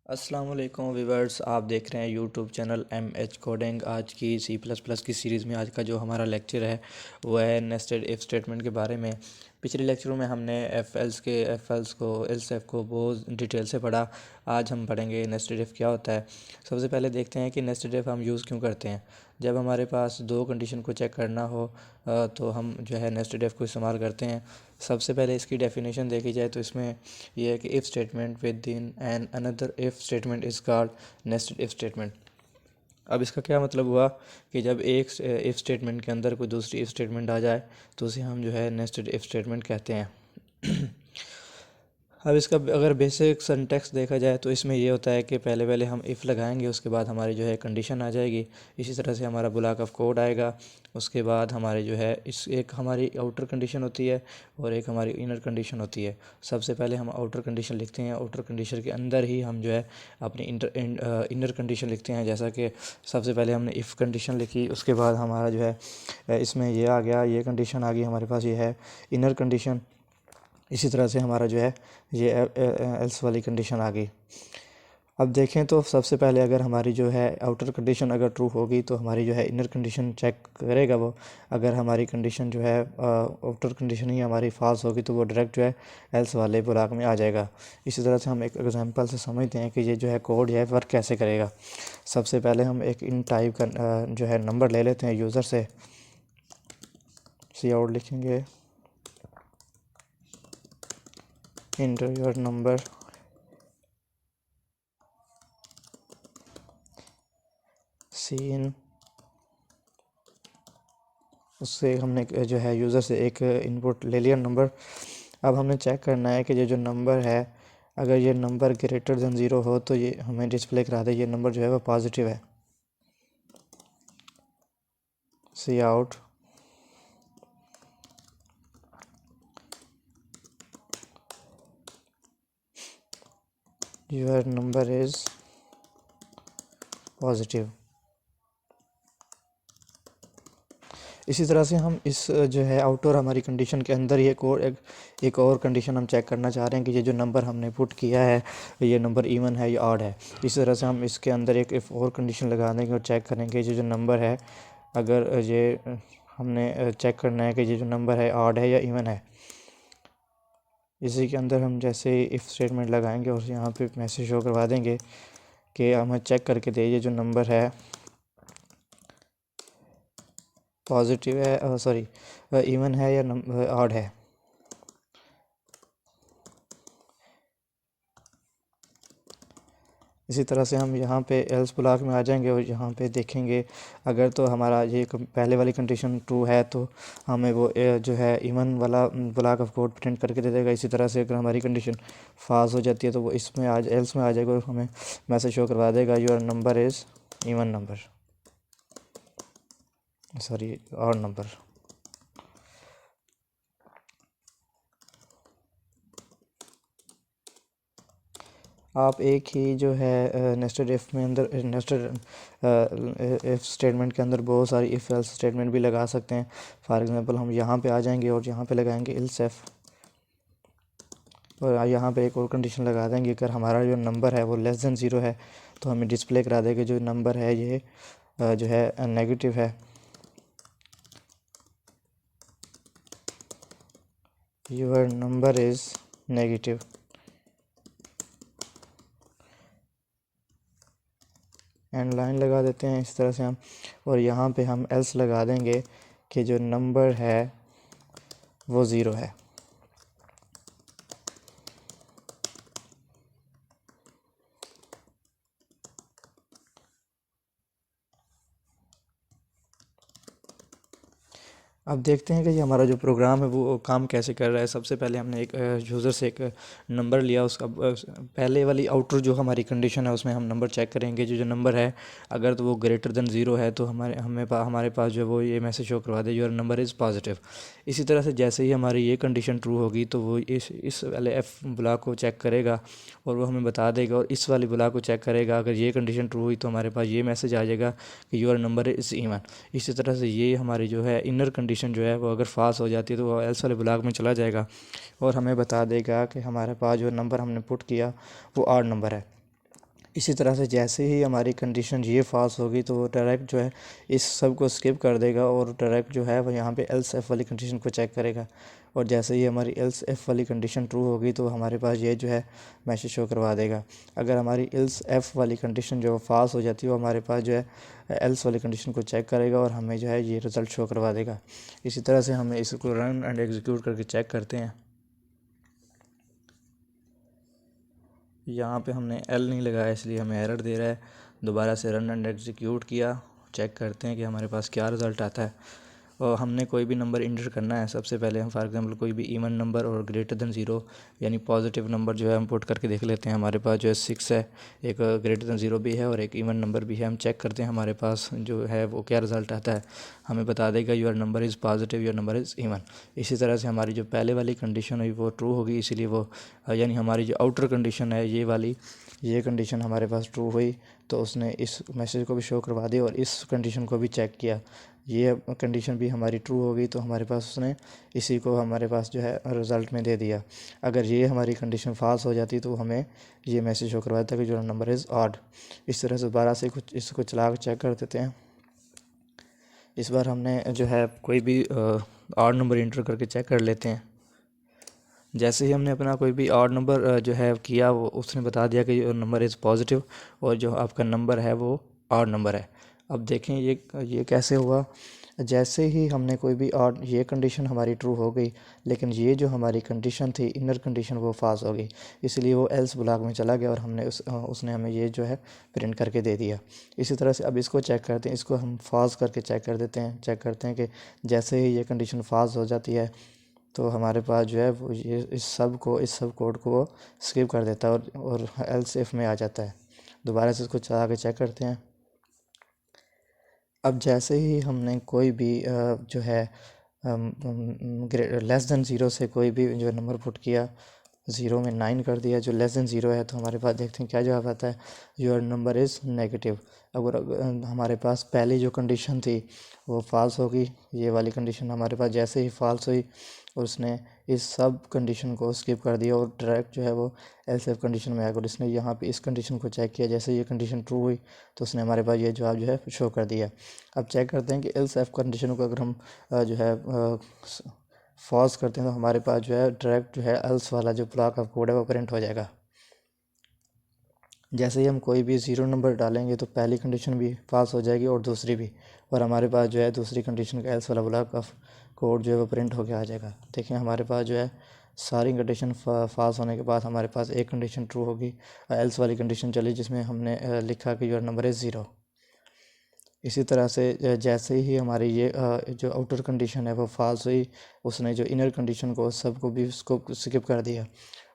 अस्सलाम वालेकुम व्यूवर्स, आप देख रहे हैं YouTube channel M H coding. आज की सी प्लस प्लस की सीरीज़ में आज का जो हमारा लेक्चर है वो है नेस्टेड इफ़ स्टेटमेंट के बारे में। पिछले लेक्चरों में हमने एफ एल्स को एल्स एफ को बहुत डिटेल से पढ़ा। आज हम पढ़ेंगे नेस्टेड इफ़ क्या होता है। सबसे पहले देखते हैं कि नेस्टेड इफ़ हम यूज़ क्यों करते हैं। जब हमारे पास दो कंडीशन को चेक करना हो तो हम जो है नेस्टेड इफ़ को इस्तेमाल करते हैं। सबसे पहले इसकी डेफिनेशन देखी जाए तो इसमें यह है कि if statement with in an another if statement is called nested if statement. अब इसका क्या मतलब हुआ कि जब एक इफ़ स्टेटमेंट के अंदर कोई दूसरी इफ़ स्टेटमेंट आ जाए तो उसे हम जो है नेस्टेड इफ़ स्टेटमेंट कहते हैं। अब इसका अगर बेसिक सिंटैक्स देखा जाए तो इसमें ये होता है कि पहले पहले हम इफ़ लगाएंगे, उसके बाद हमारी जो है कंडीशन आ जाएगी। इसी तरह से हमारा ब्लॉक ऑफ कोड आएगा। उसके बाद हमारे जो है इस एक हमारी आउटर कंडीशन होती है और एक हमारी इनर कंडीशन होती है। सबसे पहले हम आउटर कंडीशन लिखते हैं, आउटर कंडीशन के अंदर ही हम जो है अपनी इनर कंडीशन लिखते हैं। जैसा कि सबसे पहले हमने इफ़ कंडीशन लिखी, उसके बाद हमारा जो है इसमें ये आ गया, ये कंडीशन आ गई हमारे पास, ये है इनर कंडीशन। इसी तरह से हमारा जो है ये एल्स वाली कंडीशन आ गई। अब देखें तो सबसे पहले अगर हमारी जो है आउटर कंडीशन अगर ट्रू होगी तो हमारी जो है इनर कंडीशन चेक करेगा वो। अगर हमारी कंडीशन जो है आउटर कंडीशन ही हमारी फॉल्स होगी तो वो डायरेक्ट जो है एल्स वाले ब्लॉक में आ जाएगा। इसी तरह से हम एक एग्जांपल से समझते हैं कि ये जो है कोड है वर्क कैसे करेगा। सबसे पहले हम एक इन टाइप का जो है नंबर ले लेते हैं यूज़र से। सी आउट लिखेंगे, इंटर योर नंबर, सी इन। उससे हमने जो है यूज़र से एक इनपुट ले लिया नंबर। अब हमें चेक करना है कि ये जो नंबर है, अगर ये नंबर ग्रेटर देन ज़ीरो हो तो ये हमें डिस्प्ले करा दे ये नंबर जो है वो पॉजिटिव है। See out, your number is positive. इसी तरह से हम इस जो है आउटर हमारी कंडीशन के अंदर ही एक और कंडीशन हम चेक करना चाह रहे हैं कि ये जो नंबर हमने पुट किया है ये नंबर इवन है या ऑड है। इसी तरह से हम इसके अंदर एक और कंडीशन लगा देंगे और चेक करेंगे ये जो नंबर है, अगर ये हमने चेक करना है कि ये जो नंबर है ऑड है या इवन है। इसी के अंदर हम जैसे इफ़ स्टेटमेंट लगाएंगे और यहाँ पे मैसेज शो करवा देंगे कि हमें चेक करके दे ये जो नंबर है पॉजिटिव है, सॉरी इवन है या ऑड है। इसी तरह से हम यहाँ पे एल्स ब्लॉक में आ जाएंगे और यहाँ पे देखेंगे अगर तो हमारा ये पहले वाली कंडीशन ट्रू है तो हमें वो जो है इवन वाला ब्लॉक ऑफ कोड प्रिंट करके दे देगा। इसी तरह से अगर हमारी कंडीशन फॉल्स हो जाती है तो वो इसमें आज एल्स में आ जाएगा और हमें मैसेज शो करवा देगा your number is even number, sorry और नंबर। आप एक ही जो है नेस्टेड इफ़ में अंदर नेस्टेड इफ़ स्टेटमेंट के अंदर बहुत सारी इफ़ एल्स स्टेटमेंट भी लगा सकते हैं। फॉर एग्जांपल हम यहाँ पे आ जाएंगे और यहाँ पे लगाएंगे इल्स एफ और यहाँ पे एक और कंडीशन लगा देंगे अगर हमारा जो नंबर है वो लेस देन ज़ीरो है तो हमें डिस्प्ले करा देगा जो नंबर है ये जो है नेगेटिव है। Your number is negative. And line लगा देते हैं इस तरह से हम, और यहाँ पे हम एल्स लगा देंगे कि जो नंबर है वो ज़ीरो है। अब देखते हैं कि ये हमारा जो प्रोग्राम है वो काम कैसे कर रहा है। सबसे पहले हमने एक यूज़र से एक नंबर लिया, उसका पहले वाली आउटर जो हमारी कंडीशन है उसमें हम नंबर चेक करेंगे। जो जो नंबर है अगर तो वो ग्रेटर देन ज़ीरो है तो हमारे पास जो है वो ये मैसेज शो करवा दे योर नंबर इज़ पॉजिटिव। इसी तरह से जैसे ही हमारी ये कंडीशन ट्रू होगी तो वो इस वाले एफ ब्लॉक को चेक करेगा और वो हमें बता देगा, और इस वाली ब्लॉक को चेक करेगा। अगर ये कंडीशन ट्रू हुई तो हमारे पास ये मैसेज आ जाएगा कि योर नंबर इज़ इवन। इसी तरह से ये हमारी जो है इनर कंडीशन जो है वो अगर फॉल्स हो जाती है तो वो एल्स वाले ब्लॉक में चला जाएगा और हमें बता देगा कि हमारे पास जो नंबर हमने पुट किया वो ऑड नंबर है। इसी तरह से जैसे ही हमारी कंडीशन ये फॉल्स होगी तो वो डायरेक्ट जो है इस सब को स्किप कर देगा और डायरेक्ट जो है वो यहाँ पे एल्स एफ वाली कंडीशन को चेक करेगा। और जैसे ही हमारी एल्स एफ वाली कंडीशन ट्रू होगी तो हमारे पास ये जो है मैसेज शो करवा देगा। अगर हमारी एल्स एफ वाली कंडीशन जो फॉल्स हो जाती है वो हमारे पास जो है एल्स वाली कंडीशन को चेक करेगा और हमें जो है ये रिज़ल्ट शो करवा देगा। इसी तरह से हमें इसको रन एंड एग्जीक्यूट करके चेक करते हैं। यहाँ पे हमने एल नहीं लगाया इसलिए हमें एरर दे रहा है। दोबारा से रन एंड एग्जीक्यूट किया, चेक करते हैं कि हमारे पास क्या रिज़ल्ट आता है। और हमने कोई भी नंबर इंटर करना है। सबसे पहले हम फॉर एग्जांपल कोई भी इवन नंबर और ग्रेटर देन 0 यानी पॉजिटिव नंबर जो है हम पुट करके देख लेते हैं। हमारे पास जो है 6 है, एक ग्रेटर देन 0 भी है और एक इवन नंबर भी है। हम चेक करते हैं हमारे पास जो है वो क्या रिज़ल्ट आता है। हमें बता देगा your number is positive, your number is even. इसी तरह से हमारी जो पहले वाली कंडीशन हुई वो ट्रू होगी, इसीलिए वो यानी हमारी जो आउटर कंडीशन है ये वाली, ये कंडीशन हमारे पास ट्रू हुई तो उसने इस मैसेज को भी शो करवा दिया और इस कंडीशन को भी चेक किया। ये कंडीशन भी हमारी ट्रू हो गई तो हमारे पास उसने इसी को हमारे पास जो है रिज़ल्ट में दे दिया। अगर ये हमारी कंडीशन फॉल्स हो जाती तो हमें ये मैसेज शो करवा देता कि जो नंबर इज़ ऑड। इस तरह से दोबारा से कुछ इसको चला कर चेक कर देते हैं। इस बार हमने जो है कोई भी ऑड नंबर इंटर करके चेक कर लेते हैं। जैसे ही हमने अपना कोई भी ऑड नंबर जो है किया वो उसने बता दिया कि नंबर इज़ पॉजिटिव और जो आपका नंबर है वो ऑड नंबर है। अब देखें ये कैसे हुआ। जैसे ही हमने कोई भी ऑड, ये कंडीशन हमारी ट्रू हो गई लेकिन ये जो हमारी कंडीशन थी इनर कंडीशन वो फॉल्स हो गई, इसलिए वो एल्स ब्लॉक में चला गया और हमने उसने हमें ये जो है प्रिंट करके दे दिया। इसी तरह से अब इसको चेक करते हैं, इसको हम फॉल्स करके चेक कर देते हैं। चेक करते हैं कि जैसे ही ये कंडीशन फॉल्स हो जाती है तो हमारे पास जो है वो ये इस सब कोड को वो स्किप कर देता है और एल्स इफ में आ जाता है। दोबारा से इसको चला के चेक करते हैं। अब जैसे ही हमने कोई भी जो है लेस देन 0 से कोई भी जो नंबर पुट किया, 0 में 9 कर दिया, जो लेस देन 0 है तो हमारे पास देखते हैं क्या जवाब आता है, योर नंबर इज़ नेगेटिव। अगर हमारे पास पहली जो कंडीशन थी वो फॉल्स होगी, ये वाली कंडीशन हमारे पास जैसे ही फॉल्स हुई उसने इस सब कंडीशन को स्किप कर दिया और डायरेक्ट जो है वो एल्स इफ कंडीशन में आएगा। और इसने यहाँ पे इस कंडीशन को चेक किया, जैसे ये कंडीशन ट्रू हुई तो उसने हमारे पास ये जवाब जो है शो कर दिया। अब चेक करते हैं कि एल्स इफ कंडीशन को अगर हम जो है फॉल्स करते हैं तो हमारे पास जो है डायरेक्ट जो है एल्स वाला जो ब्लॉक ऑफ कोड है वो प्रिंट हो जाएगा। जैसे ही हम कोई भी 0 नंबर डालेंगे तो पहली कंडीशन भी पास हो जाएगी और दूसरी भी, और हमारे पास जो है दूसरी कंडीशन का एल्स वाला ब्लॉक ऑफ कोड जो है वो प्रिंट होकर आ जाएगा। देखिए हमारे पास जो है सारी कंडीशन पास होने के बाद हमारे पास एक कंडीशन ट्रू होगी, एल्स वाली कंडीशन चली जिसमें हमने लिखा कि योर नंबर इज़ 0। इसी तरह से जैसे ही हमारी ये जो आउटर कंडीशन है वो फॉल्स हुई, उसने जो इनर कंडीशन को सबको भी उसको स्किप कर दिया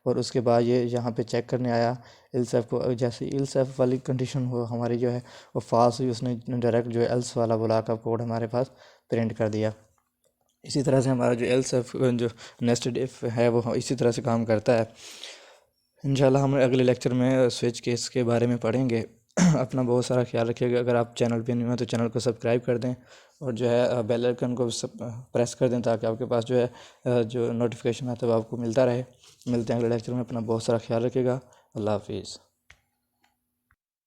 और उसके बाद ये यहाँ पे चेक करने आया इल्सेफ को। जैसे इल्सेफ वाली कंडीशन हो हमारी जो है वो फॉल्स हुई, उसने डायरेक्ट जो है एल्स वाला ब्लॉक का कोड हमारे पास प्रिंट कर दिया। इसी तरह से हमारा जो एल्सेफ जो नेस्टेड इफ़ है वो इसी तरह से काम करता है। इंशाल्लाह हम अगले लेक्चर में स्विच केस के बारे में पढ़ेंगे। अपना बहुत सारा ख्याल रखिएगा। अगर आप चैनल पे नहीं हो तो चैनल को सब्सक्राइब कर दें और जो है बेल आइकन को प्रेस कर दें ताकि आपके पास जो है जो नोटिफिकेशन आता है वो आपको मिलता रहे। मिलते हैं अगले लेक्चर में। अपना बहुत सारा ख्याल रखिएगा। अल्लाह हाफिज़।